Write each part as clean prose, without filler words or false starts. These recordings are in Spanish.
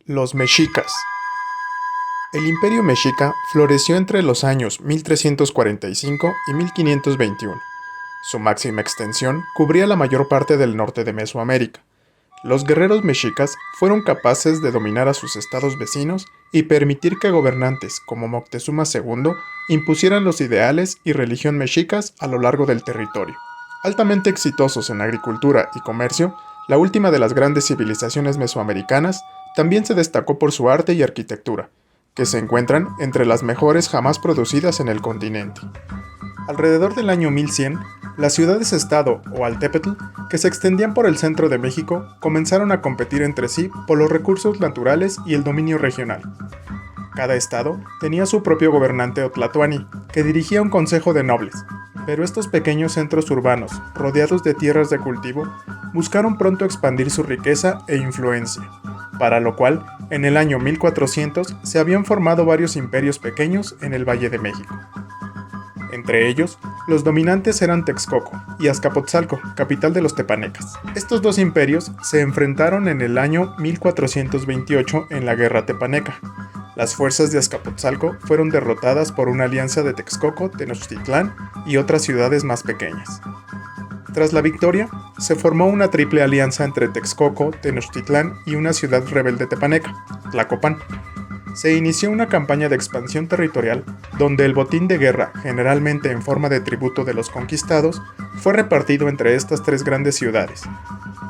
Los mexicas. El imperio mexica floreció entre los años 1345 y 1521. Su máxima extensión cubría la mayor parte del norte de Mesoamérica. Los guerreros mexicas fueron capaces de dominar a sus estados vecinos y permitir que gobernantes como Moctezuma II impusieran los ideales y religión mexicas a lo largo del territorio. Altamente exitosos en agricultura y comercio, la última de las grandes civilizaciones mesoamericanas también se destacó por su arte y arquitectura, que se encuentran entre las mejores jamás producidas en el continente. Alrededor del año 1100, las ciudades-estado o altépetl, que se extendían por el centro de México, comenzaron a competir entre sí por los recursos naturales y el dominio regional. Cada estado tenía su propio gobernante o tlatoani, que dirigía un consejo de nobles, pero estos pequeños centros urbanos, rodeados de tierras de cultivo, buscaron pronto expandir su riqueza e influencia, para lo cual, en el año 1400 se habían formado varios imperios pequeños en el Valle de México. Entre ellos, los dominantes eran Texcoco y Azcapotzalco, capital de los tepanecas. Estos dos imperios se enfrentaron en el año 1428 en la Guerra Tepaneca. Las fuerzas de Azcapotzalco fueron derrotadas por una alianza de Texcoco, Tenochtitlán y otras ciudades más pequeñas. Tras la victoria, se formó una triple alianza entre Texcoco, Tenochtitlán y una ciudad rebelde tepaneca, Tlacopan. Se inició una campaña de expansión territorial donde el botín de guerra, generalmente en forma de tributo de los conquistados, fue repartido entre estas tres grandes ciudades.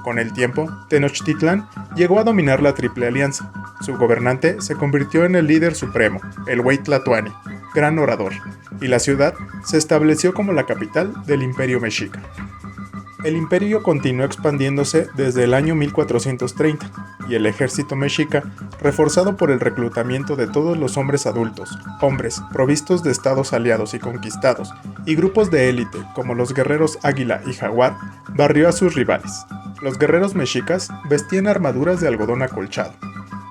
Con el tiempo, Tenochtitlán llegó a dominar la Triple Alianza. Su gobernante se convirtió en el líder supremo, el Huey Tlatoani, gran orador, y la ciudad se estableció como la capital del Imperio Mexica. El imperio continuó expandiéndose desde el año 1430, y el ejército mexica, reforzado por el reclutamiento de todos los hombres adultos, hombres provistos de estados aliados y conquistados, y grupos de élite como los guerreros Águila y Jaguar, barrió a sus rivales. Los guerreros mexicas vestían armaduras de algodón acolchado,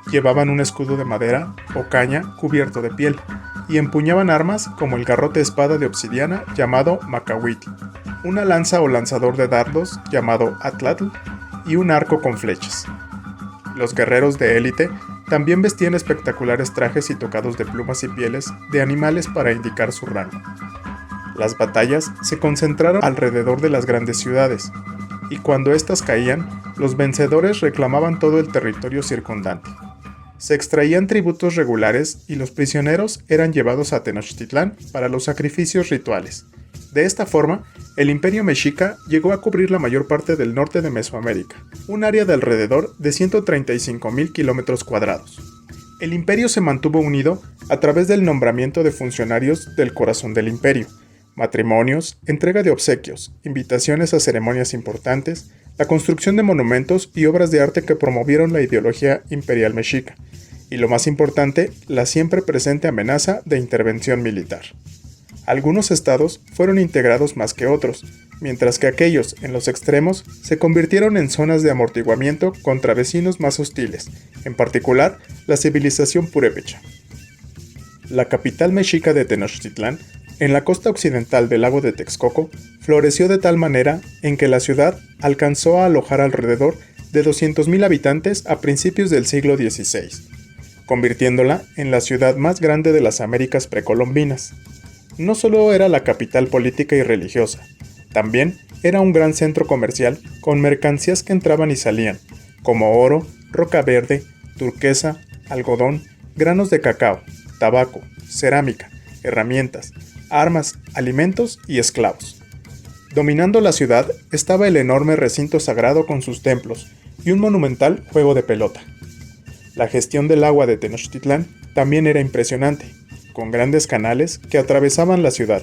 llevaban un escudo de madera o caña cubierto de piel, y empuñaban armas como el garrote espada de obsidiana llamado macahuitl, una lanza o lanzador de dardos llamado atlatl y un arco con flechas. Los guerreros de élite también vestían espectaculares trajes y tocados de plumas y pieles de animales para indicar su rango. Las batallas se concentraron alrededor de las grandes ciudades, y cuando éstas caían, los vencedores reclamaban todo el territorio circundante. Se extraían tributos regulares y los prisioneros eran llevados a Tenochtitlán para los sacrificios rituales. De esta forma, el Imperio Mexica llegó a cubrir la mayor parte del norte de Mesoamérica, un área de alrededor de 135,000 kilómetros cuadrados. El imperio se mantuvo unido a través del nombramiento de funcionarios del corazón del imperio, matrimonios, entrega de obsequios, invitaciones a ceremonias importantes, la construcción de monumentos y obras de arte que promovieron la ideología imperial mexica, y lo más importante, la siempre presente amenaza de intervención militar. Algunos estados fueron integrados más que otros, mientras que aquellos en los extremos se convirtieron en zonas de amortiguamiento contra vecinos más hostiles, en particular la civilización purépecha. La capital mexica de Tenochtitlán, en la costa occidental del lago de Texcoco, floreció de tal manera en que la ciudad alcanzó a alojar alrededor de 200,000 habitantes a principios del siglo XVI, convirtiéndola en la ciudad más grande de las Américas precolombinas. No solo era la capital política y religiosa, también era un gran centro comercial con mercancías que entraban y salían, como oro, roca verde, turquesa, algodón, granos de cacao, tabaco, cerámica, herramientas, armas, alimentos y esclavos. Dominando la ciudad estaba el enorme recinto sagrado con sus templos y un monumental juego de pelota. La gestión del agua de Tenochtitlán también era impresionante, con grandes canales que atravesaban la ciudad,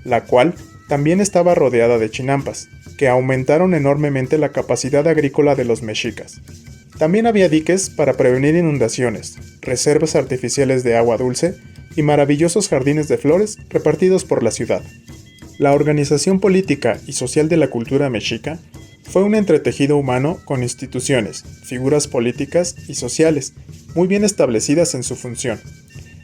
la cual también estaba rodeada de chinampas, que aumentaron enormemente la capacidad agrícola de los mexicas. También había diques para prevenir inundaciones, reservas artificiales de agua dulce y maravillosos jardines de flores repartidos por la ciudad. La organización política y social de la cultura mexica fue un entretejido humano con instituciones, figuras políticas y sociales, muy bien establecidas en su función.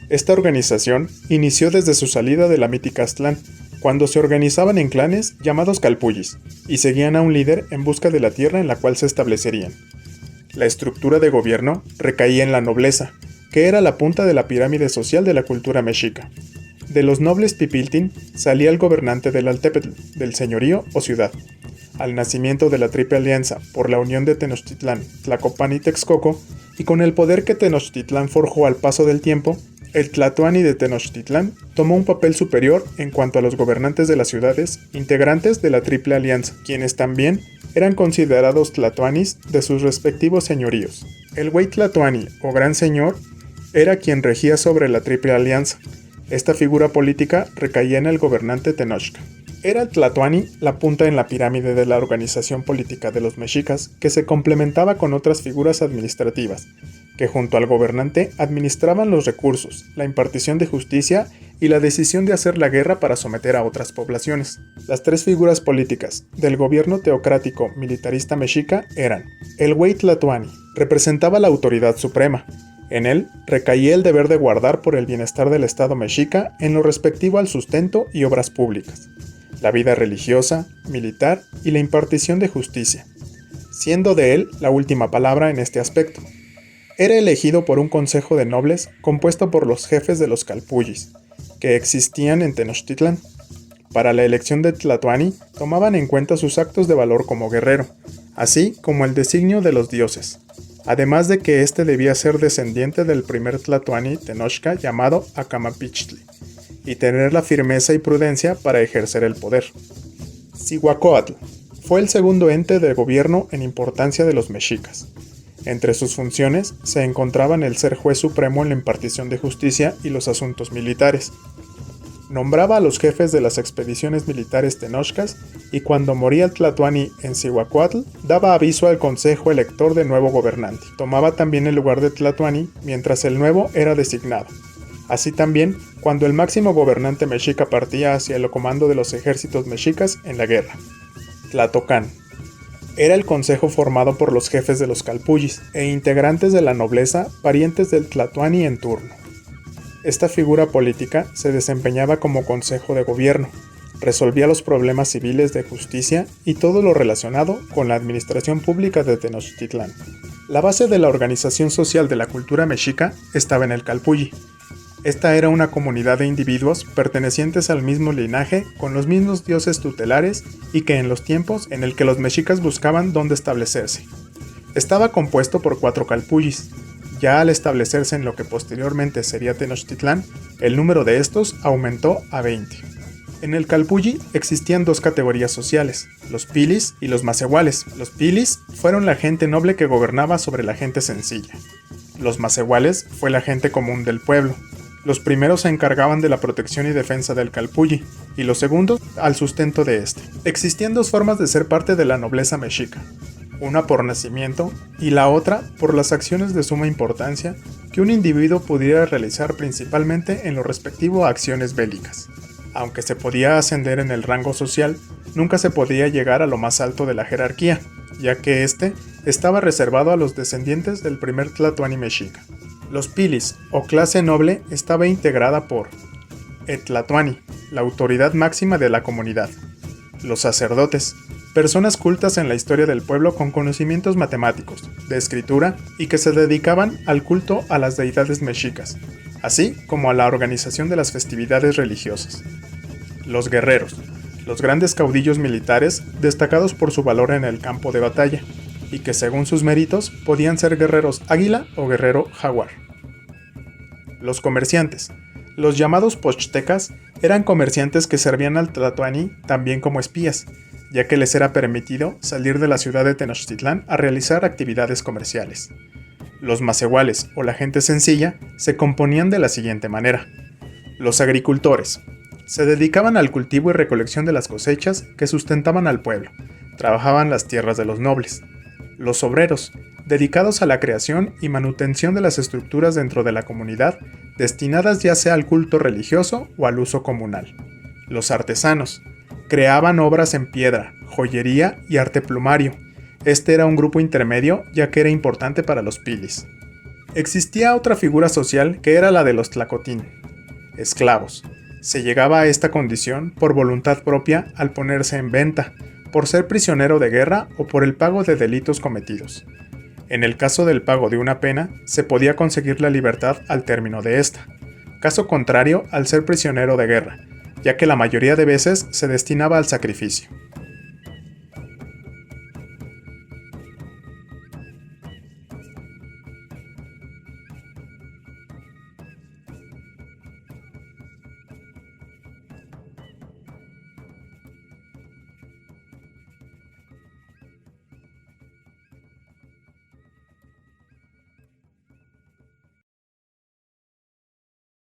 Esta organización inició desde su salida de la mítica Aztlán, cuando se organizaban en clanes llamados calpullis, y seguían a un líder en busca de la tierra en la cual se establecerían. La estructura de gobierno recaía en la nobleza, que era la punta de la pirámide social de la cultura mexica. De los nobles pipiltin salía el gobernante del Altepetl, del señorío o ciudad. Al nacimiento de la Triple Alianza por la unión de Tenochtitlán, Tlacopan y Texcoco, y con el poder que Tenochtitlán forjó al paso del tiempo, el Tlatoani de Tenochtitlán tomó un papel superior en cuanto a los gobernantes de las ciudades integrantes de la Triple Alianza, quienes también eran considerados tlatoanis de sus respectivos señoríos. El Güey Tlatoani, o Gran Señor, era quien regía sobre la Triple Alianza. Esta figura política recaía en el gobernante Tenochca. Era el Tlatoani la punta en la pirámide de la organización política de los mexicas, que se complementaba con otras figuras administrativas, que junto al gobernante administraban los recursos, la impartición de justicia y la decisión de hacer la guerra para someter a otras poblaciones. Las tres figuras políticas del gobierno teocrático militarista mexica eran: el Güey Tlatoani representaba la autoridad suprema. En él recaía el deber de guardar por el bienestar del Estado mexica en lo respectivo al sustento y obras públicas, la vida religiosa, militar y la impartición de justicia, siendo de él la última palabra en este aspecto. Era elegido por un consejo de nobles compuesto por los jefes de los calpullis, que existían en Tenochtitlán. Para la elección de Tlatoani tomaban en cuenta sus actos de valor como guerrero, así como el designio de los dioses, además de que éste debía ser descendiente del primer Tlatoani Tenochca llamado Acamapichtli, y tener la firmeza y prudencia para ejercer el poder. Cihuacóatl fue el segundo ente de gobierno en importancia de los mexicas. Entre sus funciones se encontraban el ser juez supremo en la impartición de justicia y los asuntos militares. Nombraba a los jefes de las expediciones militares tenochcas y cuando moría el Tlatoani en Cihuacóatl, daba aviso al consejo elector de nuevo gobernante. Tomaba también el lugar de Tlatoani mientras el nuevo era designado. Así también, cuando el máximo gobernante mexica partía hacia el comando de los ejércitos mexicas en la guerra. Tlatocán. Era el consejo formado por los jefes de los calpullis e integrantes de la nobleza parientes del Tlatoani en turno. Esta figura política se desempeñaba como consejo de gobierno, resolvía los problemas civiles de justicia y todo lo relacionado con la administración pública de Tenochtitlán. La base de la organización social de la cultura mexica estaba en el calpulli. Esta era una comunidad de individuos pertenecientes al mismo linaje, con los mismos dioses tutelares y que en los tiempos en el que los mexicas buscaban dónde establecerse. Estaba compuesto por 4 calpullis. Ya al establecerse en lo que posteriormente sería Tenochtitlán, el número de estos aumentó a 20. En el calpulli existían 2 categorías sociales, los pilis y los macehuales. Los pilis fueron la gente noble que gobernaba sobre la gente sencilla. Los macehuales fue la gente común del pueblo. Los primeros se encargaban de la protección y defensa del calpulli, y los segundos al sustento de este. Existían 2 formas de ser parte de la nobleza mexica, una por nacimiento y la otra por las acciones de suma importancia que un individuo pudiera realizar principalmente en lo respectivo a acciones bélicas. Aunque se podía ascender en el rango social, nunca se podía llegar a lo más alto de la jerarquía, ya que este estaba reservado a los descendientes del primer Tlatoani mexica. Los pilis, o clase noble, estaba integrada por el Tlatoani, la autoridad máxima de la comunidad. Los sacerdotes, personas cultas en la historia del pueblo con conocimientos matemáticos, de escritura y que se dedicaban al culto a las deidades mexicas, así como a la organización de las festividades religiosas. Los guerreros, los grandes caudillos militares destacados por su valor en el campo de batalla, y que según sus méritos podían ser guerreros águila o guerrero jaguar. Los comerciantes. Los llamados pochtecas eran comerciantes que servían al Tlatoani también como espías, ya que les era permitido salir de la ciudad de Tenochtitlán a realizar actividades comerciales. Los macehuales o la gente sencilla se componían de la siguiente manera. Los agricultores. Se dedicaban al cultivo y recolección de las cosechas que sustentaban al pueblo, trabajaban las tierras de los nobles. Los obreros, dedicados a la creación y manutención de las estructuras dentro de la comunidad, destinadas ya sea al culto religioso o al uso comunal. Los artesanos, creaban obras en piedra, joyería y arte plumario. Este era un grupo intermedio ya que era importante para los pilis. Existía otra figura social que era la de los tlacotín, esclavos. Se llegaba a esta condición por voluntad propia al ponerse en venta, por ser prisionero de guerra o por el pago de delitos cometidos. En el caso del pago de una pena, se podía conseguir la libertad al término de esta, caso contrario al ser prisionero de guerra, ya que la mayoría de veces se destinaba al sacrificio.